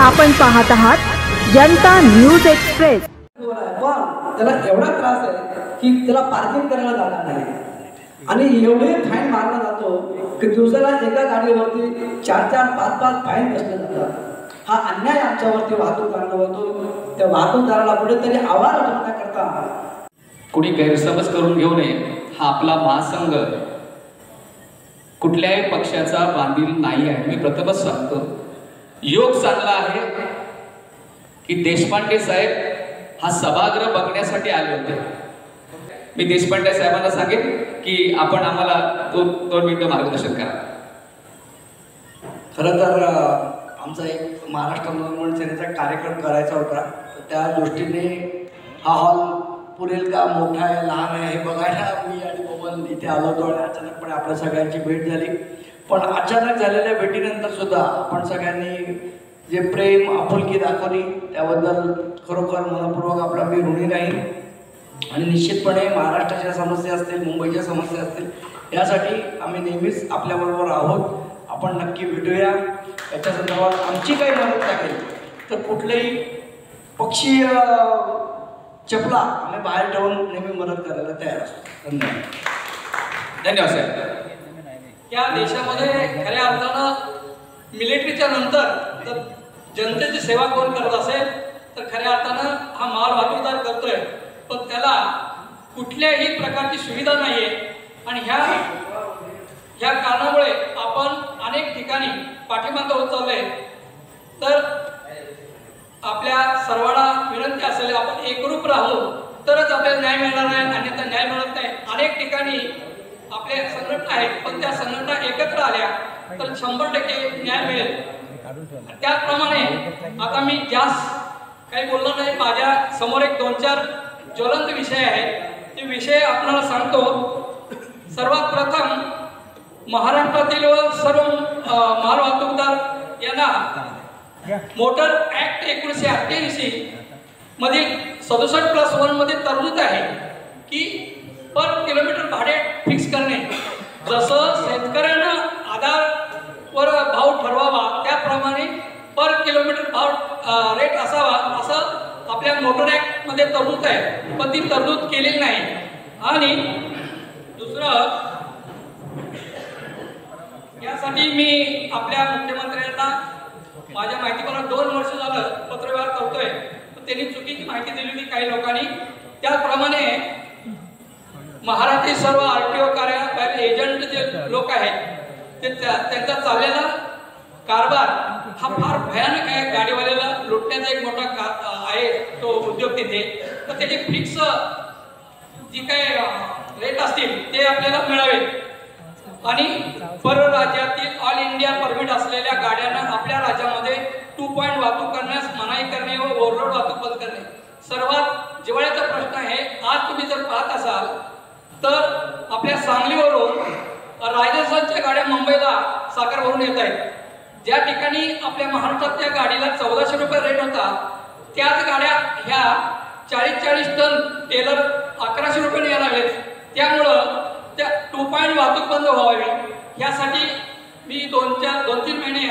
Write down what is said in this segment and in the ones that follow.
आपण पाहत आहात जनता न्यूज एक्सप्रेस। पण त्याला एवढा त्रास आहे की त्याला पार्किंग करायला जागा नाही आणि एवढे फाईन मारला जातो की दिवसाला एका गाडीवरती 4-4, 5-5 फाईन बसले जातात। हा अन्याय आमच्यावरती वाहतूकदारांना होतो। त्या वाहतूकदाराला कुठेतरी आवाज उठवण्याकरता कुणी गैरसमज करून घेऊ नये। हा आपला महासंघ कुठल्याही पक्षाचा बांधील नाही आहे। मी प्रथमच सांगतो, योग चांगला आहे की देशपांडे साहेब हा सभागृह बघण्यासाठी आले होते। मी देशपांडे साहेबांना सांगेन की आपण आम्हाला 2 मिनिटं मार्गदर्शन करा। खरं तर आमचा एक महाराष्ट्र नवनिर्माण सेनेचा कार्यक्रम करायचा होता, तर त्या दृष्टीने हा हॉल पुरेल का, मोठा आहे लहान आहे हे बघायला मी आणि मोहन इथे आलो होतो आणि अचानकपणे आपल्या सगळ्यांची भेट झाली। पण अचानक झालेल्या भेटीनंतर सुद्धा आपण सगळ्यांनी जे प्रेम आपुलकी दाखवली त्याबद्दल खरोखर मनपूर्वक आपला मी ऋणी राहील। आणि निश्चितपणे महाराष्ट्राच्या समस्या असतील, मुंबईच्या समस्या असतील, यासाठी आम्ही नेहमीच आपल्याबरोबर आहोत। आपण नक्की भेटूया। याच्या संदर्भात आमची काही मदत लागेल तर कुठलेही पक्षीय चपला आम्ही बाहेर ठेवून नेहमी मदत करायला तयार असतो। धन्यवाद। धन्यवाद साहेब। या देशामध्ये खऱ्या अर्थानं मिलिटरीच्या नंतर तर जनतेची सेवा कोण करत असेल तर खऱ्या अर्थानं हा माल वाहतूकदार करतोय, पण त्याला कुठल्याही प्रकारची सुविधा नाहीये। आणि ह्या कारणामुळे आपण अनेक ठिकाणी पाठीमागे होत चाललोय। तर आपल्या सर्वांना विनंती असेल, आपण एकरूप राहू तरच आपल्याला न्याय मिळणार आहे, अन्यथा न्याय मिळत नाही। अनेक ठिकाणी आपल्या संघटना आहेत, पण त्या संघटना एकत्र आल्या तर 100% न्याय मिळेल। त्याचप्रमाणे आता मी जास्त काही बोललो नाही, माझ्या समोर एक 2-4 ज्वलंत विषय आहेत। ते विषय आपल्याला सांगतो। सर्वात प्रथम महाराष्ट्रातील सर्व माल वाहतूकदार यांना मोटर ऍक्ट 1988 मधील 67+1 मध्ये तरतूद आहे की पर किलोमीटर भाडे फिक्स करणे। जसं शेतकऱ्यांना आधारवर भाव ठरवावा त्याप्रमाणे पर किलोमीटर भाव रेट असावा असं आपल्या मोटर ऍक्ट मध्ये तरतूद आहे, पण ती तरतूद केलेली नाही। आणि दुसरं, यासाठी मी आपल्या मुख्यमंत्र्यांना माझ्या माहितीप्रमाणे 2 वर्ष झालं पत्रव्यवहार करतोय, तर त्यांनी चुकीची माहिती दिली होती काही लोकांनी। त्याचप्रमाणे महाराष्ट्रातील सर्व RTO कार्यालय एजंट जे लोक आहेत ते त्यांचा चाललेला कारभार हा फार भयानक आहे। गाडीवाल्याला लुटण्याचा एक मोठा आहे तो उद्योग तिथे। तर त्याचे फिक्स जी काही रेट असतील ते आपल्याला मिळावे आणि परराज्यातील ऑल इंडिया परमिट असलेल्या गाड्यांना आपल्या राज्यामध्ये 2 पॉइंट वाहतूक करण्यास मनाई करणे व ओव्हरलोड वाहतूक बंद करणे। सर्वात जिव्हाळ्याचा प्रश्न आहे। आज तुम्ही जर पाहत असाल तर आपल्या सांगलीवरून राजस्थानच्या गाड्या मुंबईला साखर भरून येत आहेत। ज्या ठिकाणी आपल्या महाराष्ट्रातल्या गाडीला 1400 रुपये रेट होता, त्याच गाड्या ह्या 40 टन टेलर 1100 रुपये यायला लागलेत। त्यामुळं त्या 2 पॉइंट वाहतूक बंद व्हावी यासाठी मी 2-3 महिने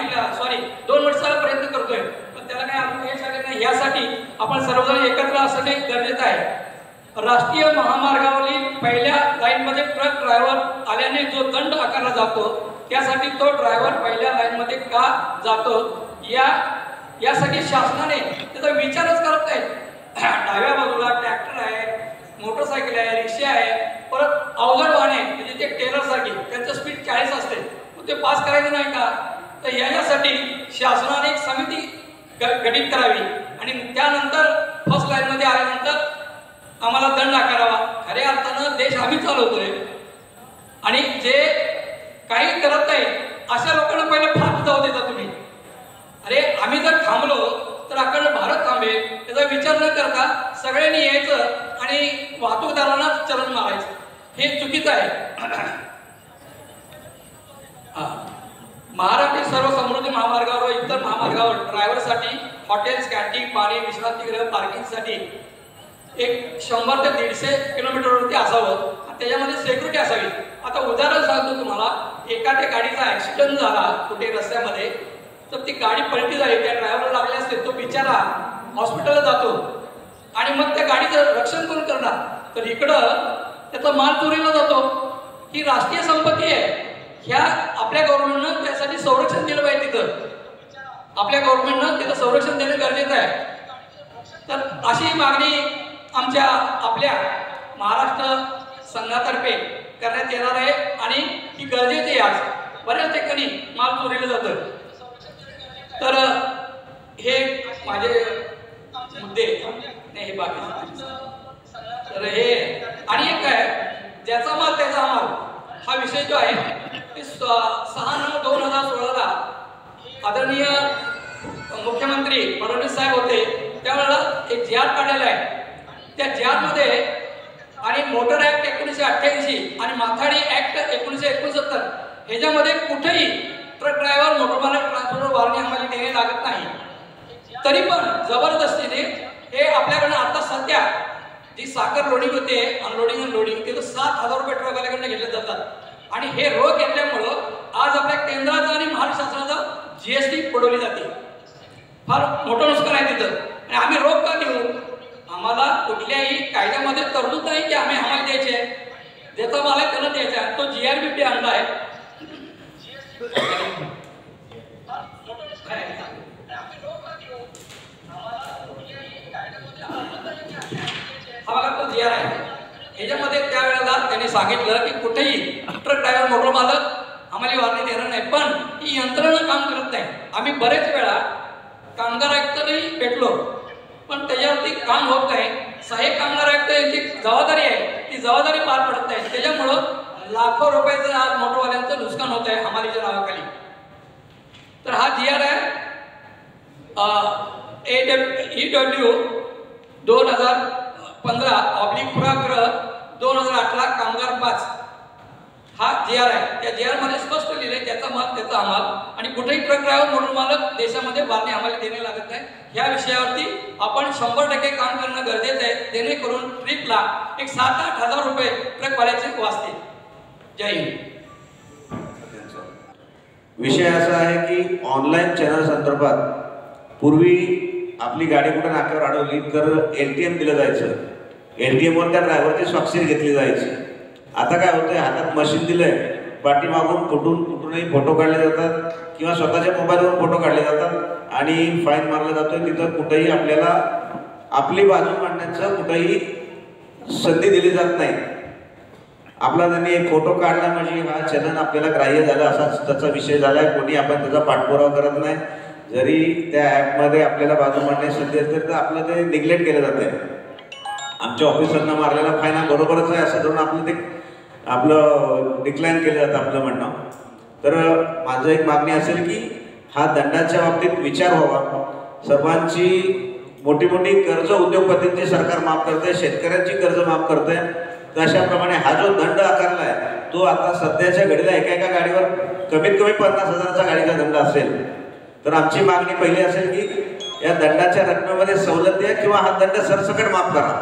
2 वर्षाला प्रयत्न करतोय, पण त्याला काही अजून यश आले नाही। यासाठी आपण सर्वजण एकत्र असणे गरजेचं आहे। राष्ट्रीय महामार्गावरील पहिल्या लाईनमध्ये ट्रक ड्रायव्हर आल्याने जो दंड आकारला जातो, त्यासाठी तो ड्रायव्हर पहिल्या लाईनमध्ये का जातो यासाठी शासनाने त्याचा विचारच करत नाही। डाव्या बाजूला ट्रॅक्टर आहे, मोटरसायकल आहे, रिक्षा आहे, परत अवजड वाहने म्हणजे ते टेलर सारखे त्यांचं स्पीड 40 असते, ते पास करायचं नाही का? तर यासाठी शासनाने एक समिती गठीत करावी आणि त्यानंतर फर्स्ट लाईन मध्ये आल्यानंतर आम्हाला दंड आकारावा। खऱ्या अर्थानं देश आम्ही चालवतोय आणि जे काही करत नाही अशा लोकांना पहिले फार जाऊ देता तुम्ही। अरे आम्ही जर थांबलो तर अखंड भारत थांबेल, त्याचा विचार न करता सगळ्यांनी यायचं आणि वाहतूकदारांना चलन मारायचं, हे चुकीचं आहे। महाराष्ट्र सर्व समृद्धी महामार्गावर इतर महामार्गावर ड्रायव्हरसाठी हॉटेल्स, कॅन्टीन, पाणी, विश्रांतीगृह, पार्किंगसाठी एक 100 ते 150 किलोमीटरवरती असावं, त्याच्यामध्ये सिक्युरिटी असावी। आता उदाहरण सांगतो तुम्हाला, एखाद्या गाडीचा ऍक्सिडेंट झाला कुठे रस्त्यामध्ये तर ती गाडी पलटी झाली, त्या ड्रायव्हरला लागले असते, तो बिचारा हॉस्पिटलला जातो आणि मग त्या गाडीचं रक्षण कोण करणार? तर इकडं त्याचा माल चोरीला जातो. ही राष्ट्रीय संपत्ती आहे. ह्या आपल्या गव्हर्नमेंटनं त्यासाठी संरक्षण दिलं पाहिजे. तिथं आपल्या गव्हर्नमेंटनं तिथं संरक्षण देणं गरजेचं आहे. तर अशी मागणी आमच्या आपल्या महाराष्ट्र संघातर्फे करण्यात येणार आहे आणि ही गरजेची आहे. आज बऱ्याच ठिकाणी माल चोरीला जातं. तर हे माझे मुद्दे नाही, हे बाकी. तर हे आणि एक काय, ज्याचा माल त्याचा माल हा विषय जो आहे ते 6/9/2016 आदरणीय मुख्यमंत्री फडणवीस साहेब होते त्यावेळेला एक जी आर काढलेला आहे. त्या जी आर मध्ये आणि मोटर ऍक्ट 1988 आणि माथाडी ऍक्ट 1969 ह्याच्यामध्ये कुठेही ट्रक ड्रायव्हर मोटर मालक ट्रान्सपोर्टर वारणी आम्हाला देणे लागत नाही. तरी पण जबरदस्तीने हे आपल्याकडनं आता सध्या जी साखर लोडिंग होते, अनलोडिंग आणि लोडिंग, ते 7,000 रुपये ट्रकवाल्याकडनं घेतले जातात आणि हे रोग घेतल्यामुळं आज आपल्या केंद्राचा आणि महाराष्ट्र शासनाचा जीएसटी पडवली जाते. फार मोठं नुकसान आहे तिथं. आणि आम्ही रोग का देऊ? आम्हाला कुठल्याही कायद्यामध्ये तरतूद नाही की आम्ही आम्हाला द्यायचे, ज्याचा मालक त्यांना द्यायचा. तो जीआरबीपी आणला आहे. हा बघा तो जी आर आहे. ह्याच्यामध्ये त्यावेळेला त्यांनी सांगितलं की कुठेही ट्रक ड्रायव्हर मोटर मालक आम्हाला वारणी देणार नाही. पण ही यंत्रणा काम करत नाही. आम्ही बरेच वेळा कामगार आयुक्तांनाही भेटलो पण त्याच्यावरती काम होत नाही. सहाय्यक कामगार आयुक्त यांची जबाबदारी आहे, ती जबाबदारी पार पडत नाही. त्याच्यामुळं लाखो रुपयाचं आज मोटरवाल्यांचं नुकसान होत आहे हमालीच्या नावाखाली. तर हा जी आर आहे EW 2015/2018 कामगार 5 हा जी आर आहे. त्या जी आर मध्ये स्पष्ट लिहिले त्याचा माल त्याचा हमाल आणि कुठेही ट्रक ड्रायव्हर मोटर मालक देशामध्ये वारणी आम्हाला देणे लागत नाही. ह्या विषयावरती आपण 100% काम करणं गरजेचं आहे, जेणेकरून ट्रिपला एक 7-8 हजार रुपये ट्रकवाल्याचे वाचतील. जय हिंद. विषय असा आहे की ऑनलाईन चॅनल संदर्भात पूर्वी आपली गाडी कुठे नाक्यावर अडवली तर LTM दिलं जायचं. LTM वर त्या ड्रायव्हरची स्वाक्षरी घेतली जायची. आता काय होतंय, हातात मशीन दिलंय, पाठीमागून कुठूनही फोटो काढले जातात किंवा स्वतःच्या मोबाईलवरून फोटो काढले जातात आणि फाईन मारला जातोय. तिथं कुठेही आपल्याला आपली बाजू मांडण्याचं कुठेही संधी दिली जात नाही. आपला त्यांनी एक फोटो काढला म्हणजे हा चलन आपल्याला ग्राह्य झालं असाच त्याचा विषय झालाय. कोणी आपण त्याचा पाठपुरावा करत नाही. जरी त्या ॲपमध्ये आपल्याला बाजू मांडण्याची संधी असते तर आपलं ते निग्लेक्ट केलं जाते. आमच्या ऑफिसरनं मारलेला फाईन हा बरोबरच आहे असं धरून आपलं डिक्लाइन केलं जातं आपलं म्हणणं. तर माझं एक मागणी असेल की हा दंडाच्या बाबतीत विचार व्हावा. सर्वांची मोठी मोठी कर्ज उद्योगपतींची सरकार माफ करते, शेतकऱ्यांची कर्ज माफ करते. तशाप्रमाणे हा जो दंड आकारला आहे तो आता सध्याच्या घडीला एका गाडीवर कमीत कमी 50,000चा गाडीचा दंड असेल. तर आमची मागणी पहिली असेल की या दंडाच्या रकमेमध्ये सवलत द्या किंवा हा दंड सरसकट माफ करा.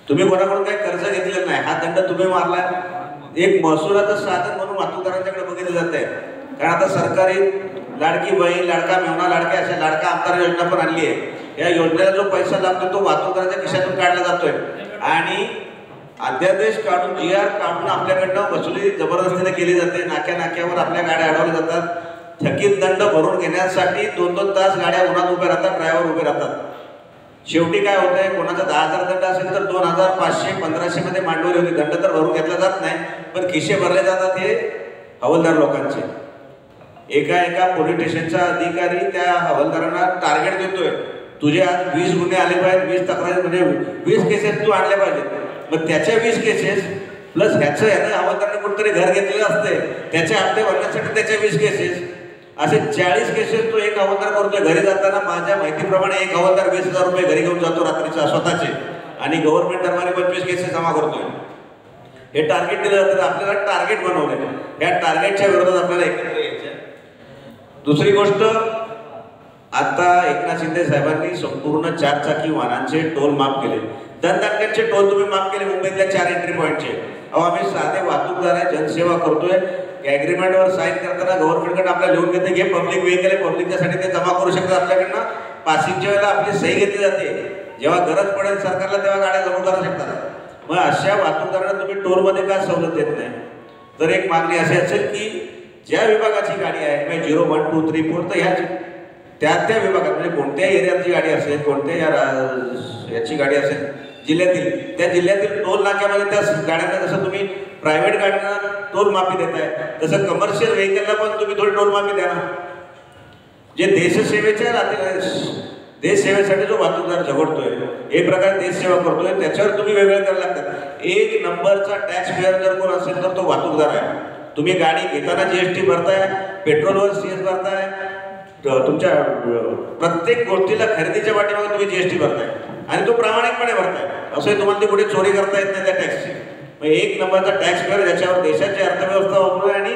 तुम्ही कोणाकडून काही कर्ज घेतलेलं नाही, हा दंड तुम्ही मारलाय. एक महसुलाचं साधन म्हणून वाहतूकदारांच्याकडे बघितलं जात आहे. कारण आता सरकारी लाडकी बहीण, लाडका मेवणा, लाडक्या अशा लाडका आमदार योजना पण आणली आहे. या योजनेला जो पैसा लागतो तो वाहतूकदाराच्या खिशातून काढला जातोय आणि अध्यादेश काढून GR काढून आपल्याकडनं वसुली जबरदस्तीने केली जाते. नाक्यावर आपल्या गाड्या अडवल्या जातात. थकीत दंड भरून घेण्यासाठी 2-2 तास गाड्या उन्हात उभ्या राहतात, ड्रायव्हर उभे राहतात. शेवटी काय होतंय, कोणाचा 10,000 दंड असेल तर 2,000, 500, 1,500 मध्ये मांडवली होती. दंड तर भरून घेतला जात नाही पण खिशे भरले जातात हे हवालदार लोकांचे. एका पोलीस स्टेशनचा अधिकारी त्या हवालदारांना टार्गेट देतोय, तुझे आज 20 गुन्हे आले पाहिजेत, 20 तक्रारी म्हणजे 20 केसेस तू आणल्या पाहिजेत. मग त्याच्या 20 केसेस प्लस ह्यानं हवालदाराने कुठेतरी घर घेतलेलं असते त्याचे हप्ते भरण्यासाठी त्याच्या 20 केसेस, असे 40 केसेस तो एक हवालदार करतोय. घरी जाताना माझ्या माहितीप्रमाणे एक हवालदार 20,000 रुपये घरी घेऊन जातो रात्रीचा स्वतःचे आणि गव्हर्नमेंट दरबारी 25 केसेस जमा करतोय. हे टार्गेट दिलं जातं. आपल्याला टार्गेट बनवलंय. या टार्गेटच्या विरोधात आपल्याला एकत्र यायचं. दुसरी गोष्ट, आता एकनाथ शिंदे साहेबांनी संपूर्ण 4 चाकी वाहनांचे टोल माफ केले. दंडांचे टोल तुम्ही माफ केले मुंबईतल्या 4 एंट्री पॉईंटचे. आम्ही साधे वाहतूकदार आहे, जनसेवा करतोय. की ॲग्रीमेंटवर साईन करताना गव्हर्नमेंटकडे आपल्याला लिहून घेते की पब्लिक व्हेकल आहे, पब्लिकच्यासाठी ते जमा करू शकतात आपल्याकडनं. पासिंगच्या वेळेला आपली सही घेतली जाते, जेव्हा गरज पडेल सरकारला तेव्हा गाड्या जमा करू शकतात. मग अशा वाहतूकदारांना तुम्ही टोलमध्ये का सवलत देत नाही? तर एक मागणी अशी असेल की ज्या विभागाची गाडी आहे म्हणजे 0, 1, 2, 3, 4 तर ह्या त्या विभागात म्हणजे कोणत्याही एरियाची गाडी असेल, कोणत्याही याची गाडी असेल जिल्ह्यातील, त्या जिल्ह्यातील टोल नाक्यामध्ये त्या गाड्यांना जसं तुम्ही प्रायव्हेट गाड्यांना टोल माफी देताय तसं कमर्शियल व्हेकलला पण तुम्ही थोडी टोल माफी द्या ना. जे देशसेवेसाठी जो वाहतूकदार झगडतोय, एक प्रकारे देशसेवा करतोय, त्याच्यावर तुम्ही वेगळं करायला लागतात. 1 नंबरचा टॅक्स पेअर जर कोण असेल तर तो वाहतूकदार आहे. तुम्ही गाडी घेताना GST भरताय, पेट्रोलवर CS भरताय, तुमच्या प्रत्येक गोष्टीला खरेदीच्या पाठीमागे तुम्ही GST भरताय आणि तो प्रामाणिकपणे भरताय. असं तुम्हाला ते कुठे चोरी करता येत नाही त्या टॅक्सची. मग 1 नंबरचा टॅक्स पेअर ज्याच्यावर देशाची अर्थव्यवस्था अवलंबून आहे आणि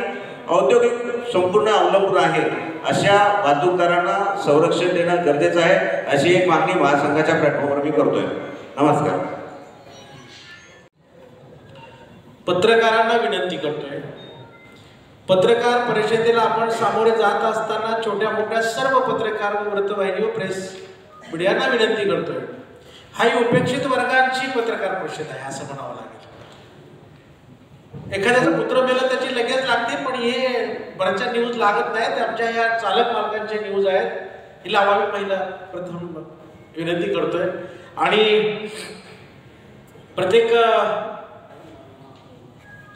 औद्योगिक संपूर्ण अवलंबून आहे, अशा वाहतूकदारांना संरक्षण देणं गरजेचं आहे, अशी एक मागणी महासंघाच्या प्लॅटफॉर्मवर मी करतोय. नमस्कार. पत्रकारांना विनंती करतोय, पत्रकार परिषदेला आपण सामोरे जात असताना छोट्या मोठ्या सर्व पत्रकार वृत्तवाहिनी व प्रेस मीडियांना विनंती करतोय, हा उपेक्षित वर्गांची पत्रकार परिषद आहे असं म्हणावं लागेल. एखाद्याचं पुत्र मेलं त्याची लगेच लागते, पण हे बऱ्याचशा न्यूज लागत नाहीत. आमच्या या चालक मालकांच्या न्यूज आहेत, ही लावावी पहिला प्रथम विनंती करतोय. आणि प्रत्येक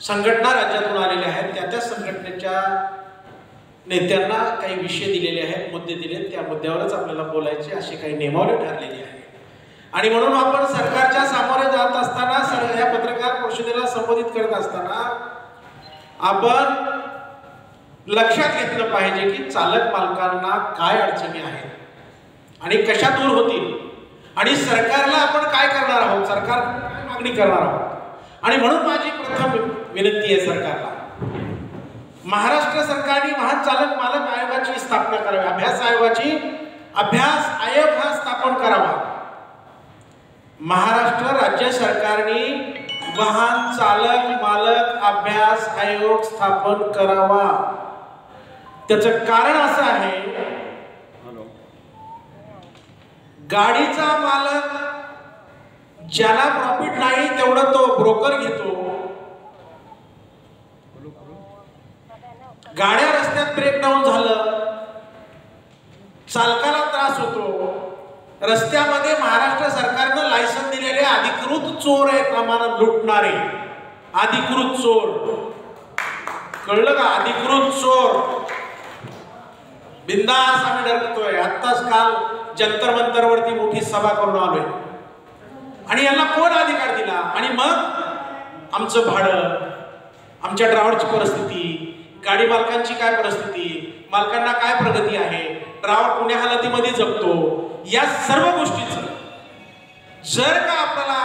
संघटना राज्यातून आलेल्या आहेत, त्या संघटनेच्या नेत्यांना काही विषय दिलेले आहेत, मुद्दे दिलेत, त्या मुद्द्यावरच आपल्याला बोलायचे अशी काही नियमावली ठरलेली आहे. आणि म्हणून आपण सरकारच्या सामोरे जात असताना या पत्रकार परिषदेला संबोधित करत असताना आपण लक्षात घेतलं पाहिजे की चालक मालकांना काय अडचणी आहेत आणि कशा दूर होतील आणि सरकारला आपण काय करणार आहोत, सरकार काय मागणी करणार आहोत. आणि म्हणून माझी प्रथम विनंती आहे सरकारला, महाराष्ट्र सरकारने वाहन चालक मालक आयोगाची स्थापना करावी, अभ्यास आयोग हा स्थापन करावा. महाराष्ट्र राज्य सरकारने वाहन चालक मालक अभ्यास आयोग स्थापन करावा. त्याचं कारण असं आहे, गाडीचा मालक ज्याला प्रॉफिट नाही तेवढं तो ब्रोकर घेतो. गाड्या रस्त्यात ब्रेकडाऊन झालं, चालकाला त्रास होतो. रस्त्यामध्ये महाराष्ट्र सरकारनं लायसन दिलेले अधिकृत चोर आहेत, आम्हाला लुटणारे अधिकृत चोर, कळलं का? अधिकृत चोर बिंदास आम्ही डरतोय. आत्ताच काल जंतर मंतरवरती मोठी सभा करून आलोय आणि यांना कोण अधिकार दिला? आणि मग आमचं भाडं, आमच्या ड्रायव्हरची परिस्थिती, गाडी मालकांची काय परिस्थिती, मालकांना काय प्रगती आहे, ड्रायव्हर पुण्या हालतीमध्ये जगतो, या सर्व गोष्टीचं जर का आपल्याला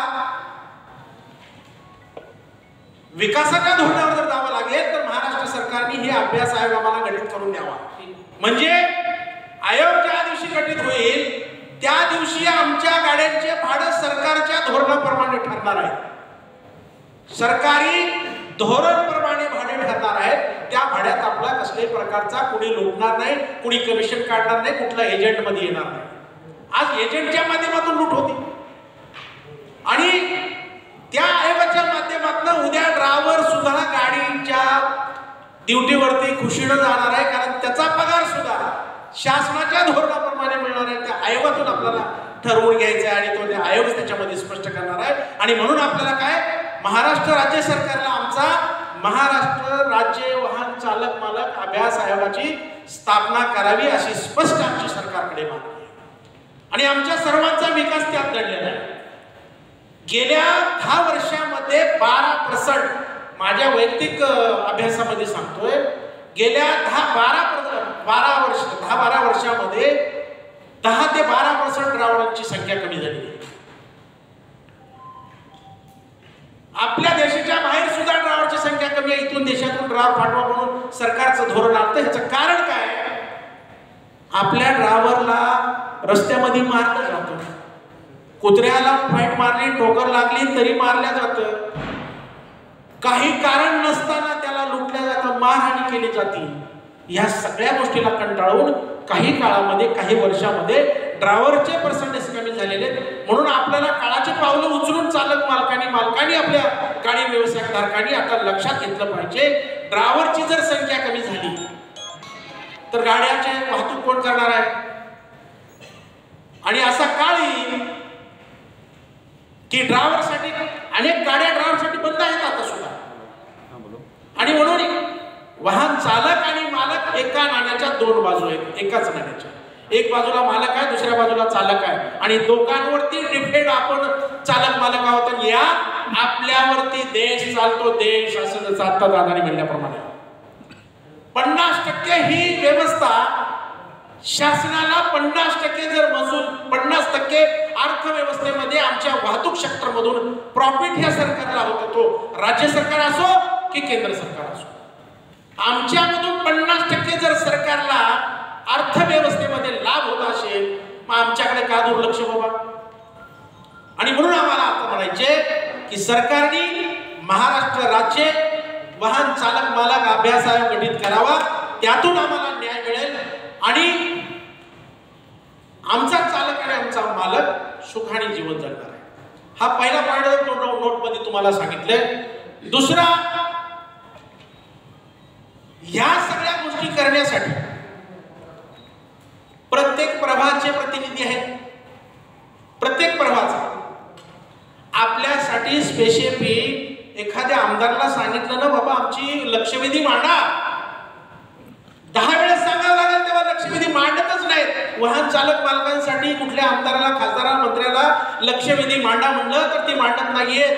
विकासाच्या धोरणावर जर जावं लागेल तर महाराष्ट्र सरकारने हे अभ्यास आयोग आम्हाला गठीत करून द्यावा. म्हणजे आयोग ज्या दिवशी गठीत होईल त्या दिवशी आमच्या गाड्यांचे भाडं सरकारच्या धोरणाप्रमाणे ठरणार आहे. सरकारी धोरणप्रमाणे भाडे ठरणार आहेत. त्या भाड्यात आपला कसल्याही प्रकारचा कुणी लुटणार नाही, कुणी कमिशन काढणार नाही, कुठला एजंट मध्ये येणार नाही. आज एजंटच्या माध्यमातून लूट होती आणि त्या आयोगाच्या माध्यमातून उद्या ड्रायव्हर सुद्धा गाडीच्या ड्युटीवरती खुशीनं जाणार आहे, कारण त्याचा पगार सुद्धा शासनाच्या धोरणाप्रमाणे मिळणार आहे. त्या आयोगातून आपल्याला ठरवून घ्यायचं आहे आणि तो त्या आयोग त्याच्यामध्ये स्पष्ट करणार आहे. आणि म्हणून आपल्याला काय, महाराष्ट्र राज्य सरकारला आमचा महाराष्ट्र राज्य वाहन चालक मालक अभ्यास आयोगाची स्थापना करावी अशी स्पष्ट आमची सरकारकडे मागणी आहे. आणि आमच्या सर्वांचा विकास त्यात दडलेला आहे. गेल्या 10 वर्षामध्ये 12%, माझ्या वैयक्तिक अभ्यासामध्ये सांगतोय, गेल्या 10-12 वर्षामध्ये 10 ते 12% ड्रायव्हरांची संख्या कमी झाली आहे. आपल्या देशाच्या बाहेर सुद्धा ड्रायव्हरची संख्या कमी आहे. इथून देशातून ड्रायव्हर पाठवा म्हणून सरकारचं धोरण आणतं. ह्याचं कारण काय? आपल्या ड्रायव्हरला रस्त्यामध्ये मारलं जातं, कुत्र्याला फाईट मारली, ठोकर लागली तरी मारल्या जातं, काही कारण नसताना त्याला लुटल्या जातं, मारहाण केली जाते. या सगळ्या गोष्टीला कंटाळून काही काळामध्ये, काही वर्षामध्ये ड्रायव्हरचे पर्सेंटेज कमी झालेले. म्हणून आपल्याला काळाची पावलं उचलून चालक मालकांनी आपल्या गाडी व्यवसाय धारकांनी आता लक्षात घेतलं पाहिजे, ड्रायव्हरची जर संख्या कमी झाली तर गाड्याचे वाहतूक कोण करणार आहे. आणि असा काळ येईल की ड्रायव्हरसाठी अनेक गाड्या ड्रायव्हरसाठी बंद आहेत आता सुद्धा. आणि म्हणून वाहन चालक आणि मालक एका नाण्याच्या दोन बाजू आहेत, एकाच नाण्याच्या. एक बाजूला मालक आहे, दुसऱ्या बाजूला चालक आहे. आणि दोघांवरती डिपेंड आपण चालक मालक आहोत. आणि या आपल्यावरती देश चालतो, देश असं चालतं दादाने म्हणल्याप्रमाणे. 50% ही व्यवस्था शासनाला 50% जर महसूल, 50% अर्थव्यवस्थेमध्ये आमच्या वाहतूक सेक्टरमधून प्रॉफिट ह्या सरकारला होतो, तो राज्य सरकार असो की केंद्र सरकार असो. आमच्यामधून 50% जर सरकारला अर्थव्यवस्थेमध्ये लाभ होत असेल, मग आमच्याकडे का दुर्लक्ष बाबा. आणि म्हणून आम्हाला आता म्हणायचे की सरकारने महाराष्ट्र राज्य वाहन चालक मालक अभ्यास आयोग गठीत करावा, त्यातून आम्हाला न्याय मिळेल आणि आमचा चालक आणि आमचा मालक सुखाने जीवन जगणार आहे. हा पहिला पॉइंट नोटमध्ये तुम्हाला सांगितलंय. दुसरा, या सगळ्या गोष्टी करण्यासाठी प्रत्येक प्रभागाचे प्रतिनिधी आहेत. प्रत्येक प्रभागाचा आपल्यासाठी स्पेसिफिक एखाद्या आमदाराला सांगितलं ना, बाबा आमची लक्षवेधी मांडा, 10 वेळेस सांगावं लागेल तेव्हा लक्षवेधी मांडतच नाहीत. वाहन चालक मालकांसाठी कुठल्या आमदाराला, खासदाराला, मंत्र्याला लक्षवेधी मांडा म्हणलं तर ते मांडत नाहीयेत,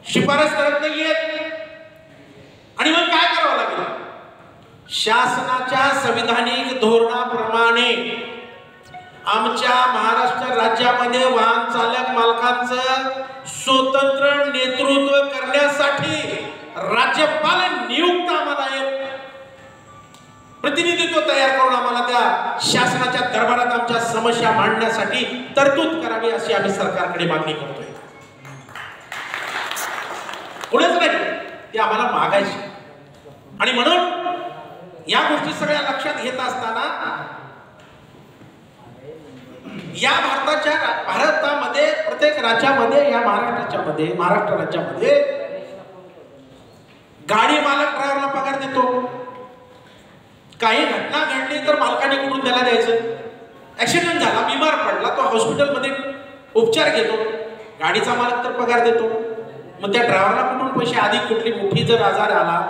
शिफारस करत नाहीयेत. आणि मग काय करावं लागेल, शासनाच्या संविधानिक धोरणाप्रमाणे आमच्या महाराष्ट्र राज्यामध्ये वाहन चालक मालकांचं स्वतंत्र नेतृत्व करण्यासाठी राज्यपाल नियुक्त आम्हाला एक प्रतिनिधित्व तयार करून आम्हाला त्या शासनाच्या दरबारात आमच्या समस्या मांडण्यासाठी तरतूद करावी अशी आम्ही सरकारकडे मागणी करतोय. पुढेच नाही, ते आम्हाला मागायची. आणि म्हणून या गोष्टी सगळ्या लक्षात घेत असताना या भारतामध्ये प्रत्येक राज्यामध्ये, या महाराष्ट्र राज्यामध्ये गाडी मालक ड्रायव्हरला पगार देतो. काही घटना घडली तर मालकाने कुठून त्याला द्यायचं. ऍक्सिडेंट झाला, बिमार पडला, तो हॉस्पिटलमध्ये उपचार घेतो, गाडीचा मालक तर पगार देतो. मग त्या ड्रायव्हरला कुठून पैसे, आधी कुठली मोठी जर आजार आला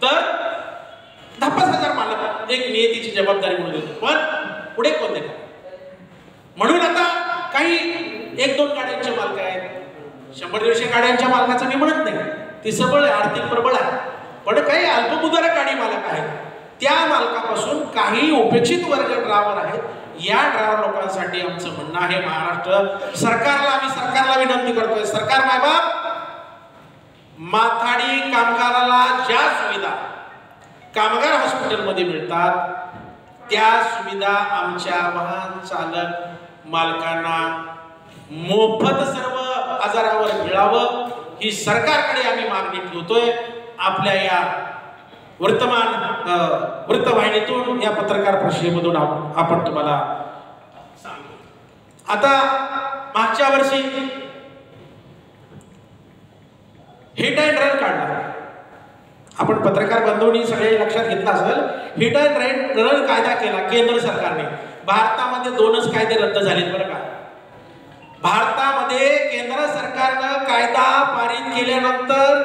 तर 10,000 मालक एक नियतीची जबाबदारी म्हणून देतो, पण पुढे कोण देणार. म्हणून आता काही 1-2 गाड्यांचे मालक आहेत, 100-150 गाड्यांच्या मालकाचं मी म्हणत नाही, ती सबळ आहे, आर्थिक प्रबळ आहे. पण काही अल्पभूधारक गाडी मालक आहेत, त्या मालकापासून काही उपेक्षित वर्ग ड्रायव्हर आहेत. या ड्रायव्हर लोकांसाठी आमचं म्हणणं आहे, महाराष्ट्र सरकारला, आम्ही सरकारला विनंती करतोय, सरकार मायबाप, माथाडी कामगाराला ज्या सुविधा कामगार हॉस्पिटलमध्ये मिळतात त्या सुविधा आमच्या वाहन चालक मालकांना मोफत सर्व आजारावर मिळावं, ही सरकारकडे आम्ही मागणी ठेवतोय. आपल्या या वृत्तवाहिनीतून, या पत्रकार परिषदेमधून आपण तुम्हाला सांगतो. आता मागच्या वर्षी हिट अँड रन काढला. आपण पत्रकार बंधूंनी सगळे लक्षात घेतला असेल, हिट अँड रन कायदा केला केंद्र सरकारने. भारतामध्ये 2च कायदे रद्द झालेत बरं का. भारतामध्ये केंद्र सरकारनं कायदा पारित केल्यानंतर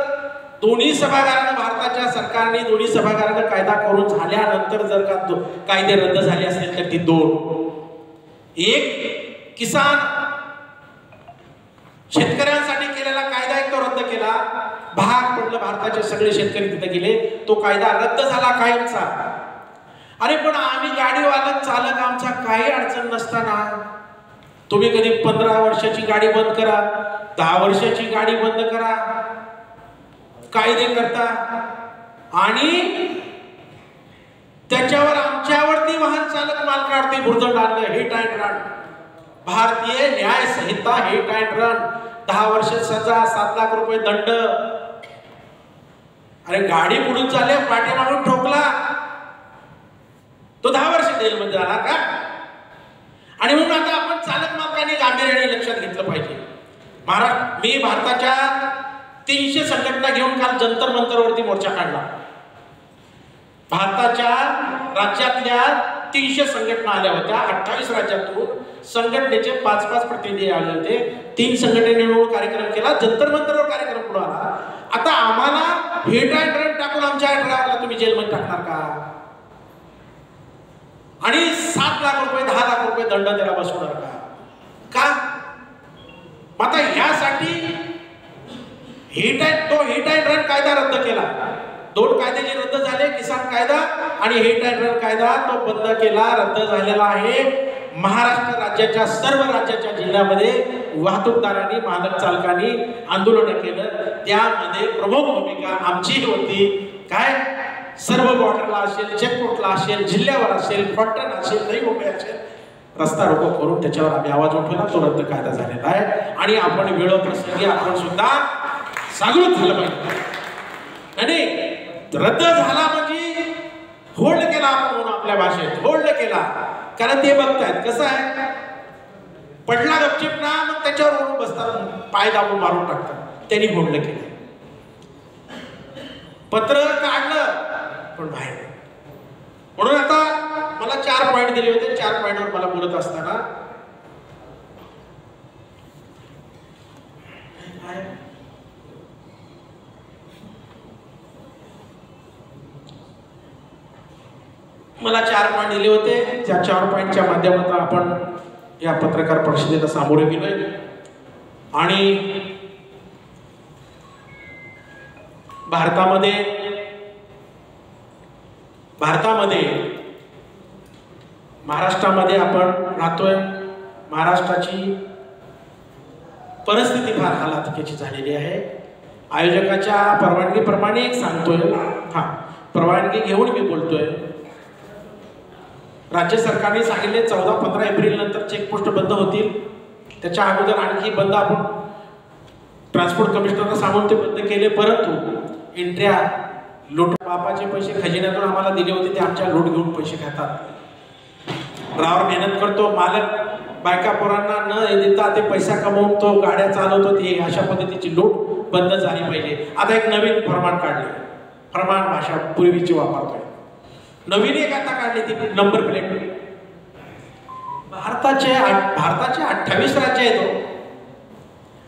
दोन्ही सभागृहानं, भारताच्या सरकारने दोन्ही सभागृहानं कायदा करून झाल्यानंतर जर का कायदे रद्द झाले असतील तर ती 2. एक किसान शेतकऱ्यांसाठी केलेला कायदा एक तो रद्द केला, भाग पडलं, भारताचे सगळे शेतकरी तिथे गेले, तो कायदा रद्द झाला कायमचा. अरे पण आम्ही गाडीवालक चालक, आमचा काही अडचण नसताना तुम्ही कधी 15 वर्षाची गाडी बंद करा, 10 वर्षाची गाडी बंद करा, कायदे करता आणि त्याच्यावर आमच्यावरती वाहन चालक मालकावरती भुर्दंड आणलं. हिट अँड रन, भारतीय न्याय संहिता हिट अँड रन 10 वर्ष सजा, 7 लाख रुपये दंड. अरे गाडी पुढून चालले, पाठीमागून ठोकला, तो 10 वर्ष जेलमध्ये आला का? आणि म्हणून आता आपण चालक मालकांनी गांभीर्याने लक्षात घेतलं पाहिजे. मी भारताच्या 300 संघटना घेऊन काल जंतर मंतरवरती मोर्चा काढला. भारताच्या राज्यातल्या 300 संघटना आल्या होत्या. 28 राज्यातून संघटनेचे 5-5 प्रतिनिधी आले होते. 3 संघटनेने मिळून कार्यक्रम केला. जंतर मंतरवर कार्यक्रम पुढे आला. आता आम्हाला हिट अँड रन टाकून आमच्या ड्रायव्हरला तुम्ही जेलमध्ये टाकणार का? आणि 7 लाख रुपये 10 लाख रुपये दंड त्याला बसवणार का? आता यासाठी हिट अँड रन कायदा रद्द केला. 2 कायदे जे रद्द झाले, किसान कायदा आणि हिट अँड रन कायदा, तो बंद केला, रद्द झालेला आहे. महाराष्ट्र राज्याच्या सर्व राज्याच्या जिल्ह्यामध्ये वाहतूकदारांनी, मालक चालकांनी आंदोलन केलं. त्यामध्ये प्रमुख भूमिका आमची होती. काय? सर्व बॉर्डरला असेल, चेकपोस्टला असेल, जिल्ह्यावर असेल, फॉल्टन असेल, नई मुंबई असेल, रस्ता रोको करून त्याच्यावर आम्ही आवाज उठवला. तो रद्द कायदा झालेला आहे. आणि आपण वेळोप्रसंगी आपण सुद्धा जागृत झालं पाहिजे. आणि रद्द झाला म्हणजे होल्ड केला आपण म्हणून आपल्या भाषेत होल्ड केला. कारण ते बघतायत कसं आहे, पडला गपचिप ना, मग त्याच्यावर ओढून बसतात, पाय दाबून मारून टाकतात. त्यांनी होल्ड केलं, पत्र काढलं, पण बाहेर. म्हणून आता मला 4 पॉइंट दिले होते. 4 पॉइंटवर मला बोलत असताना मला 4 पॉइंट दिले होते. त्या 4 पॉइंटच्या माध्यमातून आपण या पत्रकार परिषदेला सामोरे गेलोय. आणि महाराष्ट्रामध्ये आपण राहतोय. महाराष्ट्राची परिस्थिती फार हालाहतीची झालेली आहे. आयोजकाच्या परवानगीप्रमाणे एक सांगतोय, परवानगी घेऊन मी बोलतोय. राज्य सरकारने सांगितले 14-15 एप्रिल नंतर चेकपोस्ट बंद होतील. त्याच्या अगोदर आणखी बंद आपण ट्रान्सपोर्ट कमिशनरला सांगून ते बंद केले. परंतु एंट्र्या लूट, बापाचे पैसे खजिन्यातून आम्हाला दिले होते, ते आमच्या लूट घेऊन पैसे खातात. ड्रायव्हर मेहनत करतो, मालक बायका पोरांना न देता ते पैसा कमवून तो गाड्या चालवतो. ती अशा पद्धतीची लूट बंद झाली पाहिजे. आता एक नवीन फरमान काढले, फरमान भाषा पूर्वीची वापरतोय. नवीन एक आता काढली ती नंबर प्लेट. भारताचे 28 राज्य आहेत.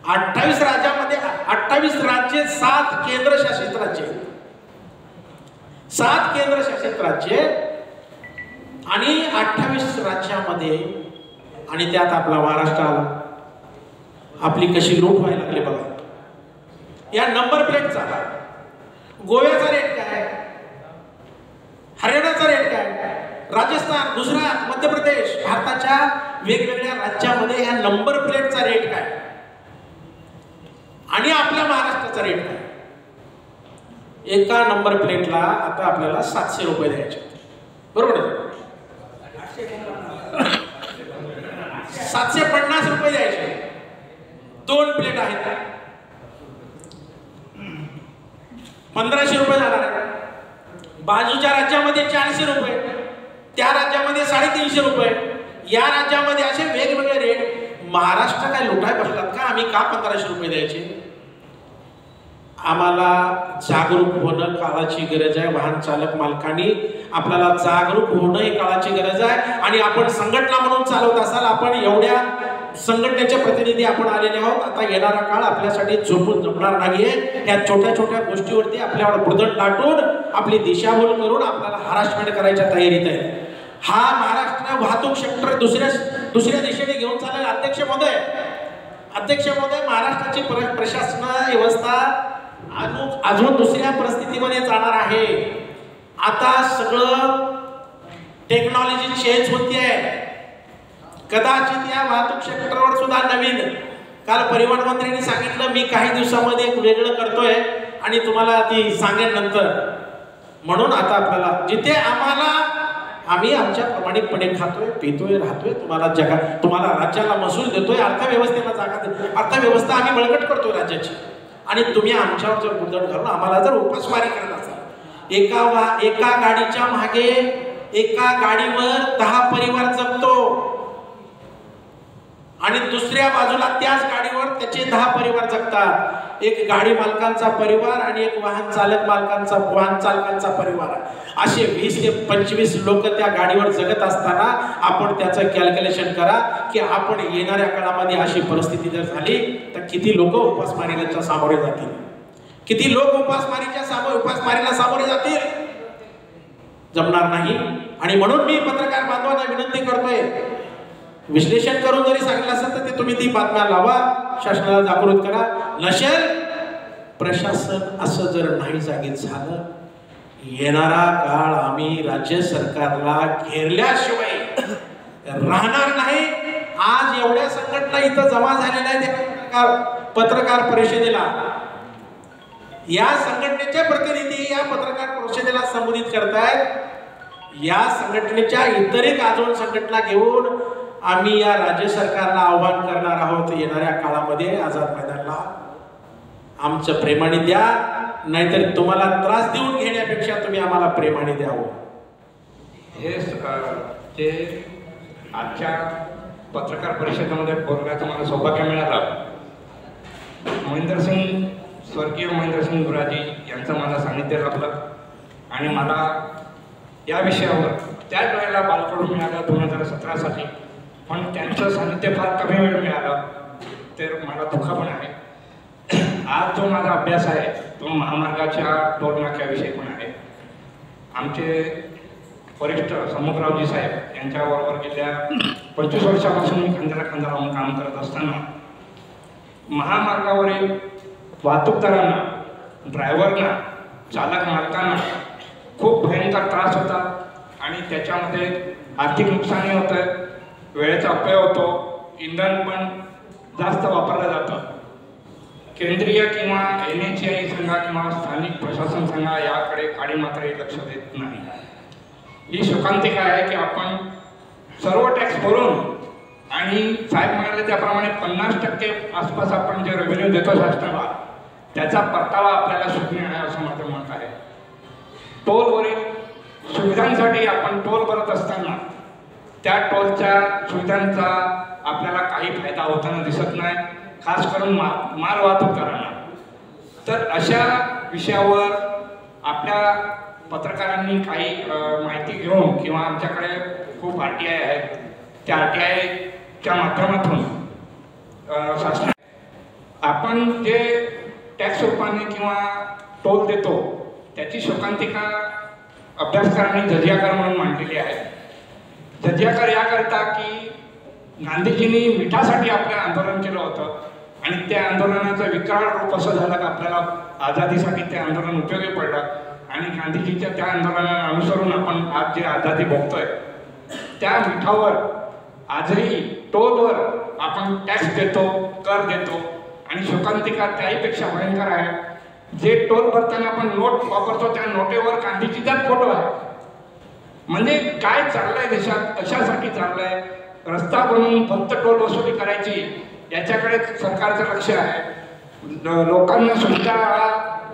28 राज्यामध्ये 28 राज्य, 7 केंद्रशासित राज्य, 7 केंद्रशासित राज्य आणि 28 राज्यामध्ये, आणि त्यात आपला महाराष्ट्र आला. आपली कशी लूट व्हायला लागली बघा. या नंबर प्लेटचा गोव्याचा रेट काय, हरियाणाचा रेट काय, राजस्थान, गुजरात, मध्य प्रदेश, भारताच्या वेगवेगळ्या राज्यामध्ये या नंबर प्लेटचा रेट काय आणि आपल्या महाराष्ट्राचा रेट काय. एका नंबर प्लेटला आता आपल्याला 700 रुपये द्यायचे, बरोबर आहे? 750 रुपये द्यायचे. 2 प्लेट आहेत, 1500 रुपये जाणार आहे. बाजूच्या राज्यामध्ये 400 रुपये, त्या राज्यामध्ये 350 रुपये, या राज्यामध्ये असे वेगवेगळे रेट. महाराष्ट्र काय लुटाय बसलात का? आम्ही का 1500 रुपये द्यायचे? आम्हाला जागरूक होणं काळाची गरज आहे. वाहन चालक मालकांनी आपल्याला जागरूक होणं ही काळाची गरज आहे. आणि आपण संघटना म्हणून चालवत असाल, आपण एवढ्या संघटनेचे प्रतिनिधी आपण आलेले आहोत. आता येणारा काळ आपल्यासाठी झोपून जमणार नाहीये. या छोट्या छोट्या गोष्टीवरती आपल्यावर बुरदट टाकून, आपली दिशाभूल करून आपल्याला हरासमेंट करायच्या तयारीत आहे. हा महाराष्ट्र वाहतूक सेक्टर दुसऱ्या दिशेने घेऊन चालेल. अध्यक्ष महोदय, महाराष्ट्राची प्रशासन व्यवस्था अजून दुसऱ्या परिस्थितीमध्ये जाणार आहे. आता सगळं टेक्नॉलॉजी चेंज होतीये. कदाचित या वाहतूक सेक्टरवर सुद्धा नवीन, काल परिवहन मंत्र्यांनी सांगितलं मी काही दिवसामध्ये एक वेगळं करतोय आणि तुम्हाला ती सांगेन नंतर. म्हणून आता आपल्याला जिथे आम्हाला आम्ही आमच्या प्रामाणिकपणे खातोय, पितोय, राहतोय, तुम्हाला राज्याला महसूल देतोय, अर्थव्यवस्थेला जागा देतोय, अर्थव्यवस्था आम्ही बळकट करतोय राज्याची. आणि तुम्ही आमच्यावर जर गुंतवणूक घालून आम्हाला जर उपासमारी करत असाल, एका गाडीच्या मागे एका गाडीवर 10 परिवार जगतो आणि दुसऱ्या बाजूला त्याच गाडीवर त्याचे 10 परिवार जगतात. एक गाडी मालकांचा परिवार आणि एक वाहन चालकांचा परिवार, असे 20 ते 25 लोक त्या गाडीवर जगत असताना आपण त्याचं कॅल्क्युलेशन करा की आपण येणाऱ्या काळामध्ये अशी परिस्थिती जर झाली तर किती लोक उपासमारीला सामोरे जातील, किती लोक उपासमारीला सामोरे जातील. जमणार नाही. आणि म्हणून मी पत्रकार बांधवांना विनंती करतोय, विश्लेषण करून जरी सांगितलं असेल तर ते तुम्ही ती बातम्या लावा, शासनाला जागृत करा. नसेल प्रशासन असं जर नाही जागीत झालं, येणारा काळ आम्ही राज्य सरकारला घेरल्याशिवाय राहणार नाही. आज एवढ्या संघटना इथं जमा झालेल्या आहेत पत्रकार परिषदेला, या संघटनेचे प्रतिनिधी या पत्रकार परिषदेला संबोधित करतायत. या संघटनेच्या इतर एक अजून संघटना घेऊन आम्ही या राज्य सरकारला आव्हान करणार आहोत, येणाऱ्या काळामध्ये आझाद मैदानला आमचं प्रेमाने द्या, नाहीतर तुम्हाला त्रास देऊन घेण्यापेक्षा तुम्ही आम्हाला प्रेमाने द्यावं. हे जे आजच्या पत्रकार परिषदेमध्ये बोलण्याचं मला सौभाग्य मिळालं. स्वर्गीय महेंद्रसिंग गुराजी यांचं मला सानिध्य लाभलं आणि मला या विषयावर त्याच वेळेला बालकडून मिळालं 2017 साठी, पण त्यांचं सानिध्य फार कमी वेळ मिळालं, तर मला दुःख पण आहे. आज जो माझा अभ्यास आहे तो महामार्गाच्या टोलनाक्याविषयी पण आहे. आमचे वरिष्ठ समुद्ररावजी साहेब यांच्याबरोबर गेल्या 25 वर्षापासून मी खांद्याला लावून काम करत असताना महामार्गावरील वाहतूकदारांना, ड्रायव्हरना, चालक मालकांना खूप भयंकर त्रास होता आणि त्याच्यामध्ये आर्थिक नुकसानी होतं, वेळेचा अपव्यय होतो, इंधन पण जास्त वापरलं जातं. केंद्रीय किंवा NHAI सांगा किंवा स्थानिक प्रशासन सांगा याकडे काडी मात्र लक्ष देत नाही. ही शोकांतिका आहे की आपण सर्व टॅक्स भरून आणि साहेब म्हणाले त्याप्रमाणे 50% आसपास आपण जे रेव्हेन्यू देतो शासनाला त्याचा परतावा आपल्याला शून्य आहे असं माझं मत आहे. टोलवरील सुविधांसाठी आपण टोल भरत असताना त्या टोलच्या सुविधांचा आपल्याला काही फायदा होताना दिसत नाही, खास करून माल वाहतूकदारांना. तर अशा विषयावर आपल्या पत्रकारांनी काही माहिती घेऊन किंवा आमच्याकडे खूप RTI आहेत, त्या RTIच्या माध्यमातून शासन आपण जे टॅक्स रूपाने किंवा टोल देतो त्याची शोकांतिका अभ्यासकारांनी जजियाकर म्हणून मांडलेली आहे. जजियाकर याकरता की गांधीजींनी मिठासाठी आपलं आंदोलन केलं होतं आणि त्या आंदोलनाचं विकराळ रूप असं झालं की आपल्याला आझादीसाठी ते आंदोलन उपयोगी पडलं आणि गांधीजींच्या त्या आंदोलनाला अनुसरून आपण आज जे आझादी भोगतोय त्या मिठावर आजही टोलवर आपण टॅक्स देतो, कर देतो. आणि शोकांतिका त्याहीपेक्षा भयंकर आहे, जे टोल भरताना आपण नोट वापरतो त्या नोटेवर गांधीजीचाच फोटो आहे. म्हणजे काय चाललंय देशात, कशासाठी चाललंय? रस्ता बनवून फक्त टोल वसुली करायची याच्याकडे सरकारचं लक्ष आहे. लोकांना सुविधा हा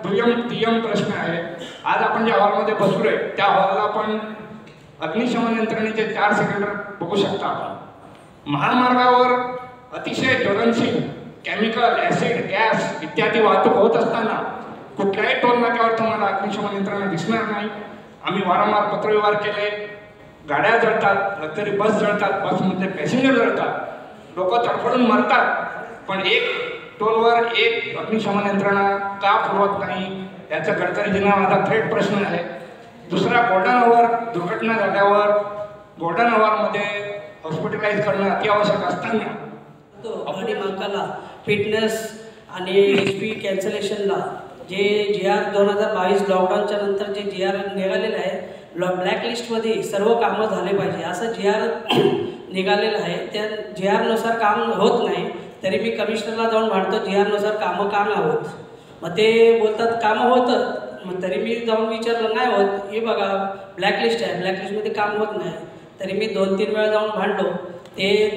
दुय्यम प्रश्न आहे. आज आपण ज्या हॉलमध्ये बसलोय त्या हॉलला पण अग्निशमन यंत्रणेचे 4 सिलेंडर बघू शकता आपण. महामार्गावर अतिशय ज्वलनशील केमिकल, ऍसिड, गॅस इत्यादी वाहतूक होत असताना कुठल्याही टोल नाक्यावर तुम्हाला अग्निशमन यंत्रणा दिसणार नाही. आम्ही वारंवार पत्रव्यवहार केले, गाड्या जळतात, लक्झरी बस जळतात, बसमधले पॅसेंजर जळतात, लोक तडफडून मरतात, पण एक टोलवर एक अग्निशमन यंत्रणा का पुरवत नाही याचा गडकरीजींना माझा थेट प्रश्न आहे. दुसरा, गोल्डन दुर्घटना झाल्यावर गोल्डन मध्ये हॉस्पिटलाइज करणं अत्यावश्यक असताना गाडी मालकाला फिटनेस आणि HP कॅन्सलेशनला जे GR 2022 लॉकडाऊनच्या नंतर जे GR निघालेलं आहे, ब्लॅकलिस्टमध्ये सर्व कामं झाले पाहिजे असं GR निघालेलं आहे. त्या GR नुसार काम होत नाही, तरी मी कमिशनरला जाऊन म्हणतो GR नुसार कामं का नाही होत. मग ते बोलतात कामं होतं, मग तरी मी जाऊन विचारलं, नाही होत, हे बघा ब्लॅकलिस्ट आहे, ब्लॅकलिस्टमध्ये काम होत नाही. तरी मी 2-3 वेळा जाऊन भांडलो.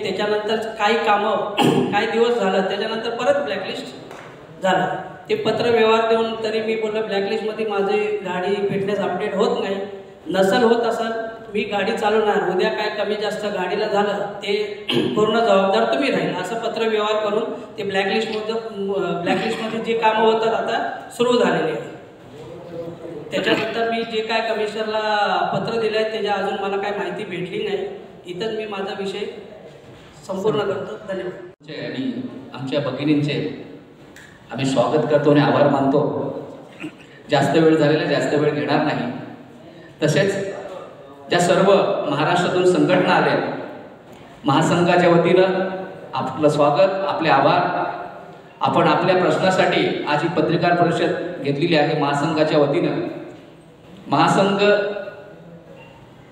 त्याच्यानंतर काही कामं काही दिवस झालं, त्याच्यानंतर परत ब्लॅकलिस्ट झालं. ते पत्र व्यवहार देऊन तरी मी बोललं ब्लॅकलिस्टमध्ये माझी गाडी फिटनेस अपडेट होत नाही. नसल होत असेल मी गाडी चालवणार, उद्या काय कमी जास्त गाडीला झालं ते पूर्ण जबाबदार तुम्ही राहील, असं पत्र व्यवहार करून ते ब्लॅकलिस्टमध्ये जे कामं होतात आता सुरू झालेले आहे. त्याच्यानंतर मी जे काय कमिशनरला पत्र दिलं आहे त्याच्या अजून मला काय माहिती भेटली नाही. इथंच मी माझा विषय संपूर्ण करतो. धन्यवाद. आणि आमच्या भगिनींचे आम्ही स्वागत करतो आणि आभार मानतो. जास्त वेळ झालेला, जास्त वेळ घेणार नाही. तसेच ज्या सर्व महाराष्ट्रातून संघटना आल्या, महासंघाच्या वतीनं आपलं स्वागत, आपले आभार. आपण आपल्या प्रश्नासाठी आज ही पत्रकार परिषद घेतलेली आहे महासंघाच्या वतीनं. महासंघ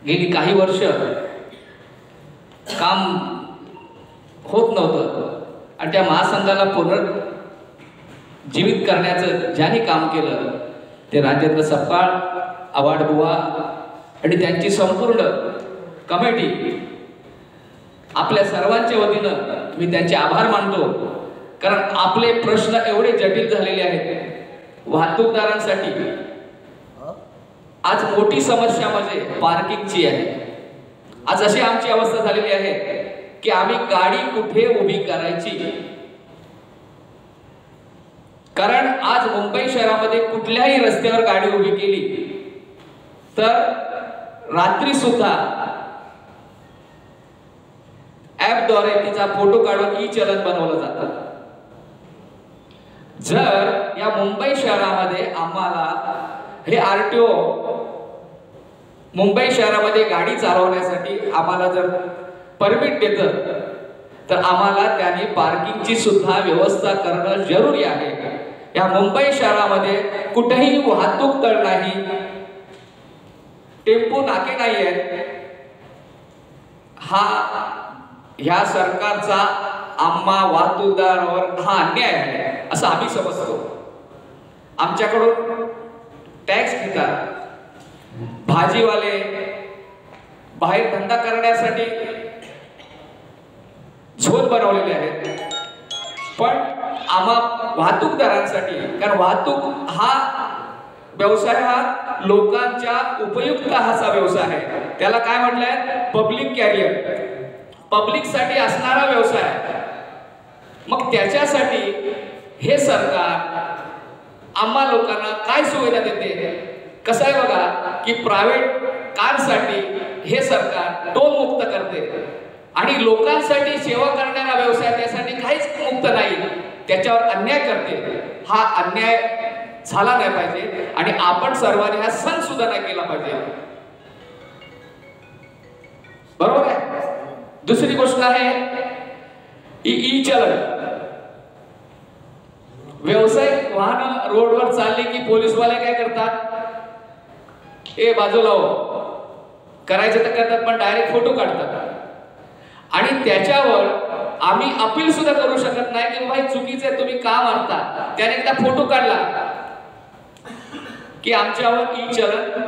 गेली काही वर्ष काम होत नव्हतं आणि त्या महासंघाला पुनर्जीवित करण्याचं ज्यांनी काम केलं ते राजेंद्र सपकाळ, आवाड बुवा आणि त्यांची संपूर्ण कमिटी. आपल्या सर्वांच्या वतीनं मी त्यांचे आभार मानतो, कारण आपले प्रश्न एवढे जटिल झालेले आहेत. वाहतूकदारांसाठी आज मोठी समस्या म्हणजे पार्किंगची आहे. आज अशी आमची अवस्था झालेली आहे की आम्ही गाडी कुठे उभी करायची, कारण आज मुंबई शहरामध्ये कुठल्याही रस्त्यावर गाडी उभी केली तर रात्री सुद्धा ऍपद्वारे तिचा फोटो काढून ई चलन बनवलं जातं. जर या मुंबई शहरामध्ये आम्हाला हे आरटीओ मुंबई शहरामध्ये गाडी चालवण्यासाठी आम्हाला जर परमिट देतं तर आम्हाला त्याने पार्किंगची सुद्धा व्यवस्था करणं जरुरी आहे. या मुंबई शहरामध्ये कुठेही वाहतूक तळ नाही, टेम्पो नाके नाही आहेत. हा ह्या सरकारचा आम्हा वाहतूकदारावर हा अन्याय आहे असं आम्ही समजतो. आमच्याकडून टॅक्स घेतात, भाजीवाले बाहेर धंदा करण्यासाठी झोन बनवलेले आहेत, पण आम्हा वाहतूकदारांसाठी, कारण वाहतूक हा व्यवसाय हा लोकांच्या उपयुक्त असा व्यवसाय आहे. त्याला काय म्हटलंय, पब्लिक कॅरियर, पब्लिक साठी असणारा व्यवसाय. मग त्याच्यासाठी हे सरकार आम्हा लोकांना काय सुविधा देते. कसं आहे बघा की प्रायव्हेट कारसाठी हे सरकार टोल मुक्त करते आणि लोकांसाठी सेवा करणारा व्यवसाय त्यासाठी काहीच मुक्त नाही, त्याच्यावर अन्याय करते. हा अन्याय झाला नाही पाहिजे आणि आपण सर्वांनी हा संशोधन केला पाहिजे. बरोबर आहे. दुसरी गोष्ट आहे ई चलन. व्यावसायिक वाहन रोडवर चालले की पोलीसवाले काय करतात, ए बाजूला हो करायचं तर करतात, पण डायरेक्ट फोटो काढतात आणि त्याच्यावर आम्ही अपील सुद्धा करू शकत नाही की भाई चुकीचं आहे, तुम्ही का मारता. त्याने एकदा फोटो काढला की आमच्यावर ई चलन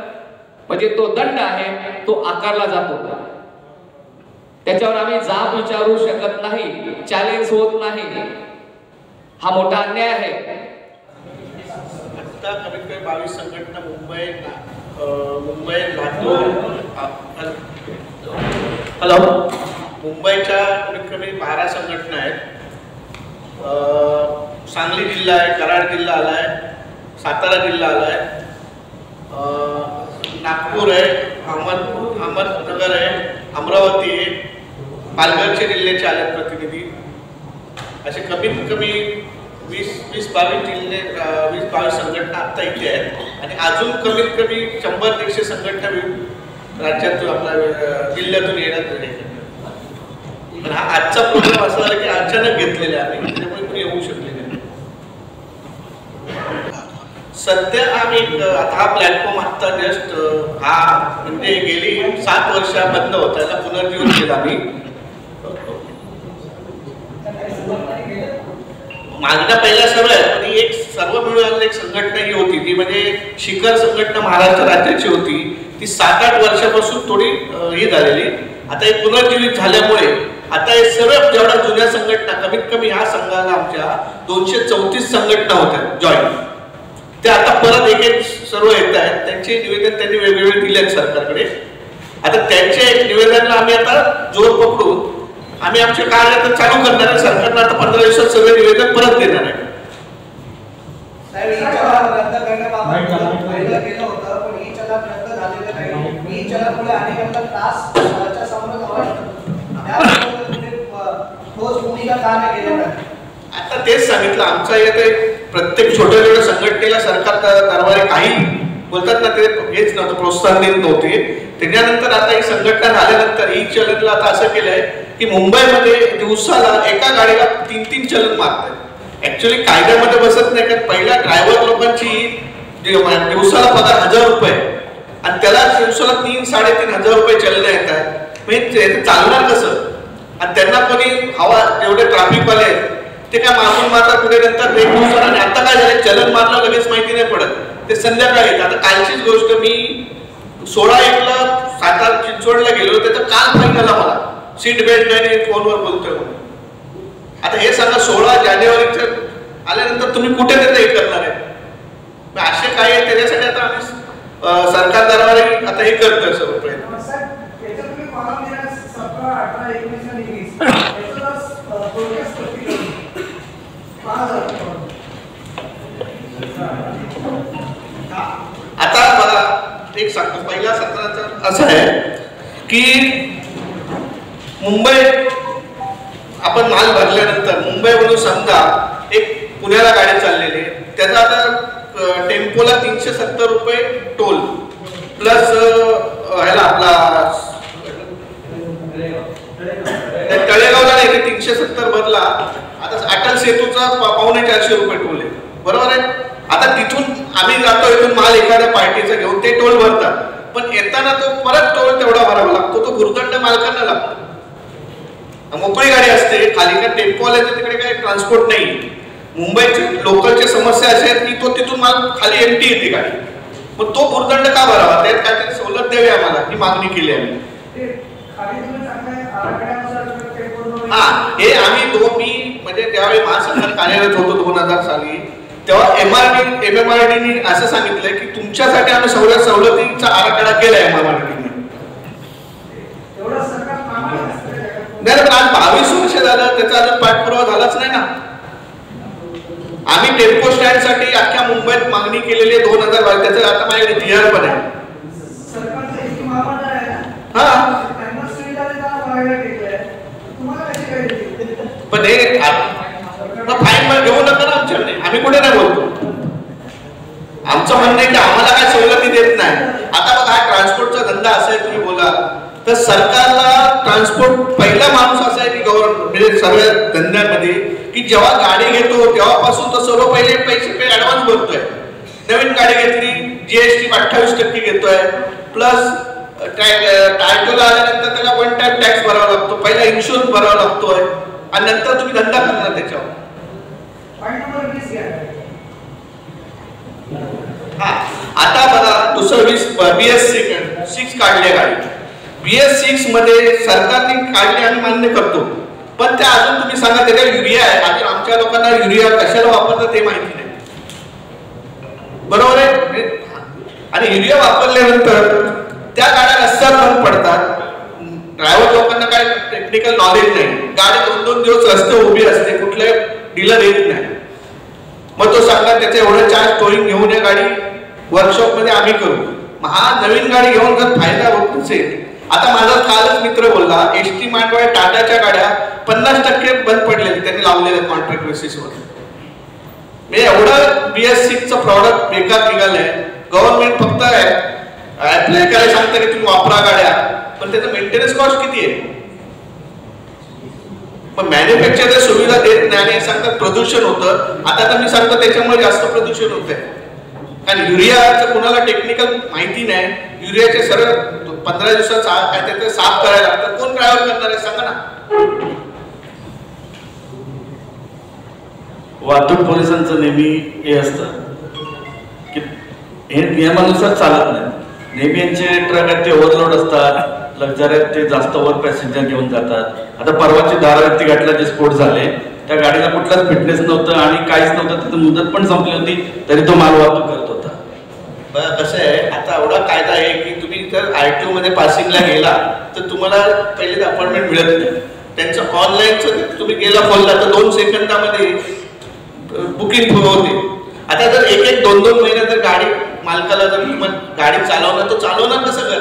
म्हणजे तो दंड आहे तो आकारला जातो. त्याच्यावर आम्ही जाब विचारू शकत नाही, चॅलेंज होत नाही. हा मोठा अन्याय आहे. आता कमीत कमी 22 संघटना मुंबई लातूर मुंबईच्या कमीत कमी 12 संघटना आहेत. सांगली जिल्हा आहे, कराड जिल्हा आलाय, सातारा जिल्हा आलाय, नागपूर आहे, अहमदनगर आहे, अमरावती आहे, पालघरचे जिल्ह्याचे आले प्रतिनिधी. असे कमीत कमी 20-22 जिल्हे 20-22 संघटना आता इथे आहेत आणि अजून कमीत कमी 100-150 संघटना राज्यातून आपल्या जिल्ह्यातून येण्यात. पण हा आजचा प्रोग्राम असा झाला की अचानक घेतलेला आहे, त्यामुळे कोणी येऊ शकले नाही. सध्या आम्ही आता हा प्लॅटफॉर्म आता जस्ट हा म्हणजे गेली 7 वर्ष बंद होता, त्याला पुनर्जीवन केलं आम्ही. मागण्या पहिल्या सर्व आहेत, पण एक सर्व मिळून एक संघटना ही होती, ती म्हणजे शिखर संघटना महाराष्ट्र राज्याची होती. ती 7-8 वर्षापासून थोडी ही झालेली, आता हे पुनर्जीवित झाल्यामुळे आता हे सर्व जेवढ्या जुन्या संघटना, कमीत कमी ह्या संघाला आमच्या 234 संघटना होत्या जॉईन, ते आता परत एक एक सर्व येत आहेत. त्यांचे निवेदन त्यांनी वेगवेगळे दिले आहेत सरकारकडे. आता त्यांच्या एक निवेदनाला आम्ही आता जोर पकडून आम्ही आमचे कार्य तर चालू करणार आहे. सरकारनं आता 15 दिवसात सगळे निवेदन परत देणार आहे. आता तेच सांगितलं, आमचा येथे प्रत्येक छोट्या छोट्या संघटनेला सरकार दरबारी काही बोलतात ना, ते हेच नव्हतं, प्रोत्साहन देत नव्हते. त्याच्यानंतर आता ही संघटना झाल्यानंतर ई चलनला आता असं केलंय की मुंबईमध्ये दिवसाला एका गाडीला 3-3 चलन मारतात. ऍक्च्युअली कायद्यामध्ये बसत नाही, कारण पहिल्या ड्रायव्हर लोकांची दिवसाला पगार 1000 रुपये आणि त्याला दिवसाला 3-3.5 हजार रुपये चलन येतात. म्हणजे चालणार कसं? आणि त्यांना कोणी हवा जेवढे ट्रॅफिकवाले आहेत ते काय मागून मारतात पुढे, नंतर एक दिवसाला. आणि आता काय झालं, चलन मारलं लगेच माहिती नाही पडत, ते संध्याकाळी येतात. आता कालचीच गोष्ट, मी 16/1 सातारा चिंचवडला गेलो, त्याचा काल फाईन आला मला, सीट बेल्ट नाही, फोनवर बोलतोय. आता हे सांगा, 16 जानेवारीच्या आल्यानंतर तुम्ही कुठे त्याचं हे करणार आहे? असे काय आहे, त्याच्यासाठी आता आम्ही सरकार दरबारी आता हे करतोय सर्व प्रयत्न. आता बघा, एक सांगतो, पहिल्या सत्राचं असं आहे की मुंबईत आपण माल भरल्यानंतर मुंबईवरून समजा एक पुण्याला गाडी चाललेली आहे, त्याचा आता टेम्पोला 370 रुपये टोल प्लस ह्याला आपला तळेगावला नाही, 370 भरला. आता अटल सेतूचा 450 रुपये टोल आहे, बरोबर आहे. आता तिथून आम्ही जातो, इथून माल एखाद्या पार्टीचा घेऊन ते टोल भरतात, पण येताना तो परत टोल तेवढा भरावा लागतो, तो भुर्दंड मालकांना लागतो. मोकळी गाडी असते खाली, का टेम्पोवाल्याच्या तिकडे काही ट्रान्सपोर्ट नाही. मुंबईचे लोकलची समस्या अशी आहे की तो तिथून माल खाली एमटी येते गाडी, मग तो भुर्दंड का भरावा? त्यात काहीतरी सवलत द्यावी आम्हाला, ही मागणी केली आम्ही. हा, हे आम्ही मी म्हणजे त्यावेळी महासंघात कार्यरत होतो 2000 साली, तेव्हा MMRD असं सांगितलंय की तुमच्यासाठी आम्ही सवलतीचा आराखडा केलाय MMRD. नाही, आज 22 वर्ष झालं, त्याचा अजून पाठपुरावा झालाच नाही ना. आम्ही टेम्पो स्टँड साठी अख्ख्या मुंबईत मागणी केलेली आहे 2022, त्याचं आता माझ्याकडे TR पण आहे. हा, पण हे फाईन घेऊ नका ना आमच्याकडे, आम्ही कुठे नाही बोलतो. आमचं म्हणणं आहे की आम्हाला काय सवलती देत नाही. आता बघा, हा ट्रान्सपोर्टचा धंदा असा आहे, तुम्ही बोला तर सरकारला ट्रान्सपोर्ट पहिला माणूस असा आहे की गव्हर्नमेंट म्हणजे सर्व धंद्यांमध्ये की जेव्हा गाडी घेतो तेव्हापासून तो सर्व पहिले पैसे ऍडव्हान्स भरतोय. नवीन गाडी घेतली GST 28% घेतोय, प्लस टायटोला आल्यानंतर त्याला 1 टाइम टॅक्स भरावा लागतो, पहिला इन्शुरन्स भरावा लागतोय आणि नंतर तुम्ही धंदा करणार त्याच्यावर. हा, आता बघा दुसरं BS6 काढले गाडी. BS6 मध्ये सरकारने काढले आम्ही मान्य करतो, पण त्या अजून तुम्ही सांगा त्याच्या युरिया आहे. अजून आमच्या लोकांना युरिया कशाला वापरतं ते माहिती नाही, बरोबर आहे. आणि युरिया वापरल्यानंतर त्या गाड्या रस्त्यावर बंद पडतात. ड्रायव्हर लोकांना काय टेक्निकल नॉलेज नाही, गाडी 2-2 दिवस रस्ते उभी असते, कुठले डीलर येत नाही. मग तो सांगा त्याचे एवढं चार्ज टोईंग घेऊन या गाडी वर्कशॉप मध्ये आम्ही करू. हा नवीन गाडी घेऊन जर फायदा होत नसेल. आता माझा कालच मित्र बोलला, ST मांडवा टाटाच्या गाड्या 50% बंद पडलेल्या, त्यांनी लावलेल्या कॉन्ट्रॅक्ट बेसिसवर. म्हणजे एवढं BS6चं प्रॉडक्ट बेकार निघालंय. गव्हर्नमेंट फक्त अप्लाय करायला सांगतं की तुम्ही वापरा गाड्या, पण त्याचं मेंटेनन्स कॉस्ट किती आहे? पण मॅन्युफॅक्चरर सुविधा देत नाही आणि सांगतात प्रदूषण होतं. आता तर मी सांगतो त्याच्यामुळे जास्त प्रदूषण होतंय, कारण युरियाचं कुणाला टेक्निकल माहिती नाही. युरियाचे सरळ 15 दिवसात काय त्याचं साफ करायला लागतं. कोण ड्रायव्हर करणार आहे सांगा ना. वाहतूक पोलिसांचं नेहमी हे असतं की हे नियमानुसार चालत नाही. नेहमी यांचे ट्रक आहेत ते ओव्हरलोड असतात, लक्झरी आहेत ते जास्त ओव्हर पॅसेंजर घेऊन जातात. आता परवाची दारावरती घाटला जे स्फोट झाले त्या गाडीला कुठलाच फिटनेस नव्हतं आणि काहीच नव्हतं, तिथं मुदत पण संपली होती तरी तो माल वाहतूक करत होता. कसं आहे, आता एवढा कायदा आहे की तुम्ही जर RTO मध्ये पासिंगला गेला तर तुम्हाला पहिले अपॉइंटमेंट मिळत नाही. त्यांचं ऑनलाईनचं तुम्ही गेला खोलला तर 2 सेकंदामध्ये बुकिंग होते. आता जर 1-1, 2-2 महिने जर गाडी मालकाला जर गाडी चालवणार तो चालवणार कसं कर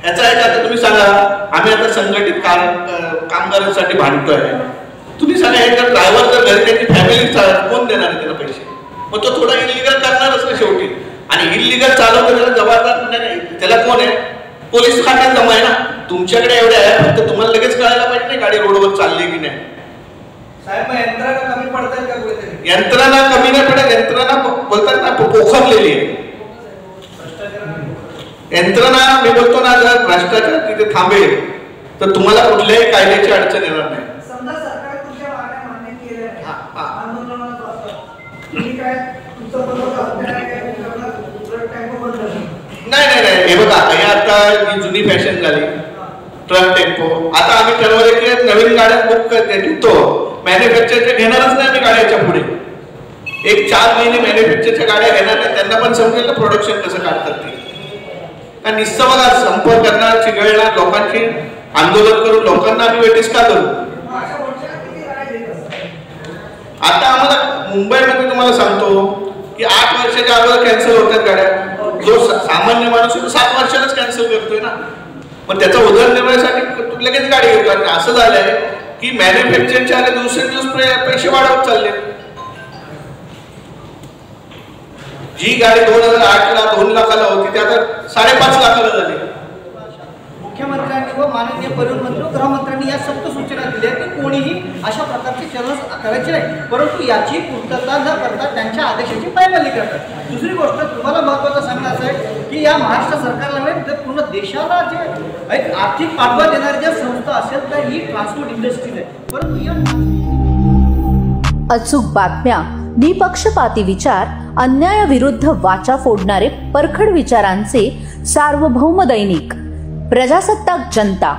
ह्याचा एक आता तुम्ही सांगा. आम्ही आता संघटित कामगारांसाठी भांडतोय. तुम्ही सांगा हे जर ड्रायव्हर जर घरी त्याची फॅमिली कोण देणार आहे त्याला पैसे? मग तो थोडा इलिगल करणारच ना शेवटी. आणि इलिगल चालवतो त्याला जबाबदार नाही, त्याला कोण आहे? पोलीस खात्यात जमा आहे ना. तुमच्याकडे एवढे आहे फक्त तुम्हाला लगेच कळायला पाहिजे नाही गाडी रोडवर चालली की नाही. साहेब यंत्रणा कमी पडतात का कुठेतरी? यंत्रणा कमी नाही पडत, यंत्रणा बोलतात ना पोखरलेली आहे. यंत्रणा मी बोलतो ना जर भ्रष्टाचार तिथे थांबेल तर तुम्हाला कुठल्याही कायद्याची अडचण येणार नाही. समजा सरकार तुमच्या मागण्या मान्य केल्या नाही, आंदोलनात बसतात, तुम्ही काय तुमचं बरोबर नाही हे बघा, हे आता ही जुनी फॅशन झाली ट्रक टेम्पो. आता आम्ही ठरवले की नवीन गाड्या बुक घेतो, मॅन्युफॅक्चरच्या घेणारच नाही आम्ही गाड्याच्या पुढे. 1-4 महिने मॅन्युफॅक्चरच्या गाड्या घेणार नाही. त्यांना पण समजेल प्रोडक्शन कसं काढतात ते. निस्सवाला संप करणार, चिघळणार, लोकांची आंदोलन करून लोकांना आम्ही वेटीस का करू? आता आम्हाला मुंबईमध्ये तुम्हाला सांगतो की 8 वर्षाच्या अगोदर कॅन्सल होतात गाड्या. जो सामान्य माणूस 7 वर्षालाच कॅन्सल करतोय ना. पण त्याचा उदरनिर्वाहासाठी लगेच गाडी घेतो. आणि असं झालंय की मॅन्युफॅक्चरच्या आले दिवसेंदिवस पैसे वाढवत चालले. जी गाडी 2008ला 2 लाखाला होती ती आता 5.5 लाखाला झाली. मुख्यमंत्र्यांनी व माननीय परिवहन मंत्री गृहमंत्र्यांनी या सक्त सूचना दिल्या की कोणीही अशा प्रकारचे चलन करायचे नाही, परंतु याची पूर्तता न करता त्यांच्या आदेशाची पायमल्ली करतात. दुसरी गोष्ट तुम्हाला महत्त्वाचं सांगण्याचं आहे की या महाराष्ट्र सरकारला जर पूर्ण देशाला जे एक आर्थिक पाठबळ देणारी जर संस्था असेल तर ही ट्रान्सपोर्ट इंडस्ट्री आहे. परंतु या अचूक बातम्या, निपक्षपाती विचार, अन्यायाविरुद्ध वाचा फोडणारे परखड विचारांचे सार्वभौम दैनिक प्रजासत्ताक जनता.